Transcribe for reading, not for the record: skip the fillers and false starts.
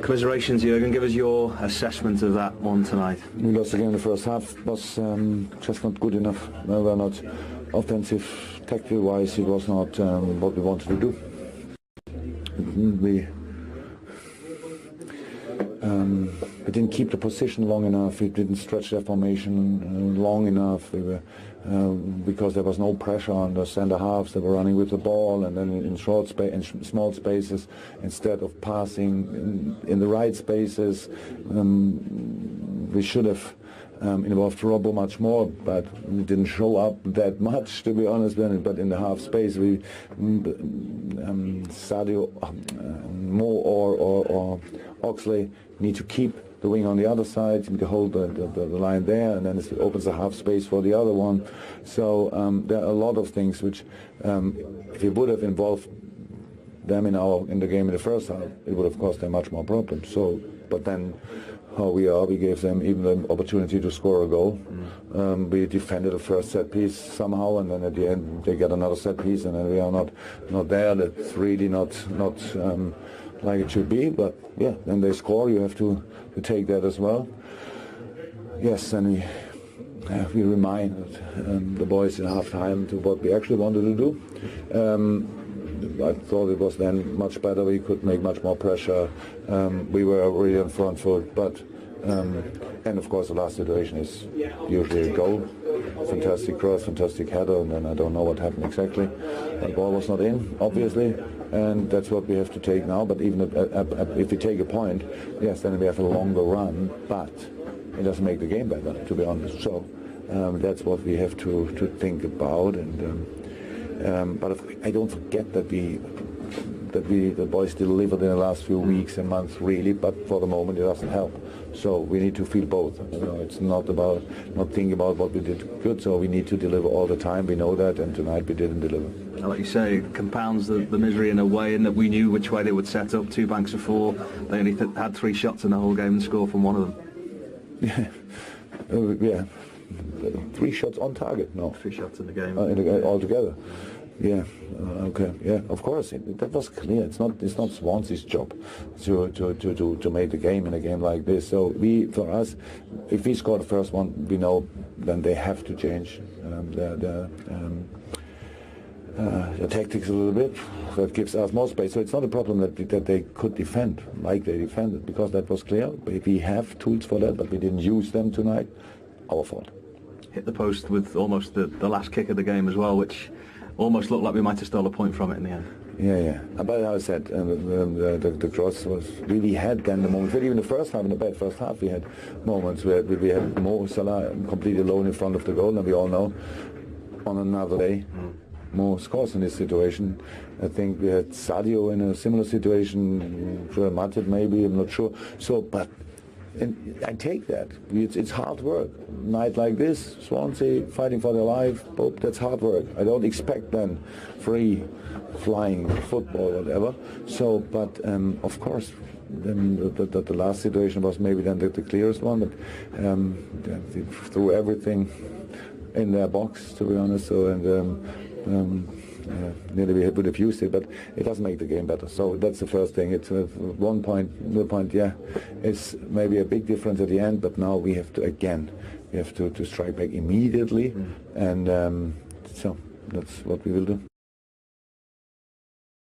Commiserations, Jurgen. Give us your assessment of that one tonight. We lost again in the first half. Was just not good enough. We were not offensive, tactical-wise. It was not what we wanted to do. We didn't keep the position long enough. We didn't stretch their formation long enough. We were because there was no pressure on the centre halves. They were running with the ball, and then in small spaces, instead of passing in the right spaces. We should have involved Robbo much more, but we didn't show up that much, to be honest. But in the half space, we Sadio, Mo or Oxley need to keep the wing on the other side, to hold the line there, and then it opens the half space for the other one. So there are a lot of things which, if we would have involved them in the game in the first half, it would have caused them much more problems. So, but then how we gave them even the opportunity to score a goal. We defended the first set piece somehow, and then at the end they get another set piece, and then we are not there. That's really not like it should be. But yeah, then they score. You have to take that as well. Yes, and we reminded the boys in half-time to what we actually wanted to do. I thought it was then much better. We could make much more pressure. We were really on front foot, but and of course the last situation is usually a goal. Fantastic cross, fantastic header, and then I don't know what happened exactly. The ball was not in, obviously, and that's what we have to take now. But even if we take a point, yes, then we have a longer run, but it doesn't make the game better, to be honest. So that's what we have to think about. And but I don't forget that the boys delivered in the last few weeks and months, really. But for the moment, it doesn't help. So we need to feel both. It's not thinking about what we did good. So we need to deliver all the time. We know that, and tonight we didn't deliver. Like you say, it compounds the misery in a way, in that we knew which way they would set up. 2 banks of 4. They only had 3 shots in the whole game and scored from one of them. Yeah. 3 shots on target. No. 3 shots in the game. Altogether. Yeah. Okay. Yeah. Of course. That was clear. It's not Swansea's job to make the game in a game like this. So for us, if we score the first one, we know then they have to change their tactics a little bit. That gives us more space. So it's not a problem that they could defend like they defended, because that was clear. We have tools for that, but we didn't use them tonight. Our fault. Hit the post with almost the last kick of the game as well, which almost looked like we might have stole a point from it in the end. Yeah. But as I said, the cross was really had then the moment. Even the first half, in the bad first half, we had moments where we had Mo Salah completely alone in front of the goal, and we all know on another day Mo scores in this situation. I think we had Sadio in a similar situation, Matip maybe, I'm not sure. So, but and I take that. It's hard work. Night like this, Swansea fighting for their life, that's hard work. I don't expect then free flying football or whatever. So, but of course, then the last situation was maybe then the clearest one. But they threw everything in their box, to be honest. So nearly we would have used it, but it doesn't make the game better. So that's the first thing. It's 1 point, yeah, it's maybe a big difference at the end, but now we have to strike back immediately, and so that's what we will do.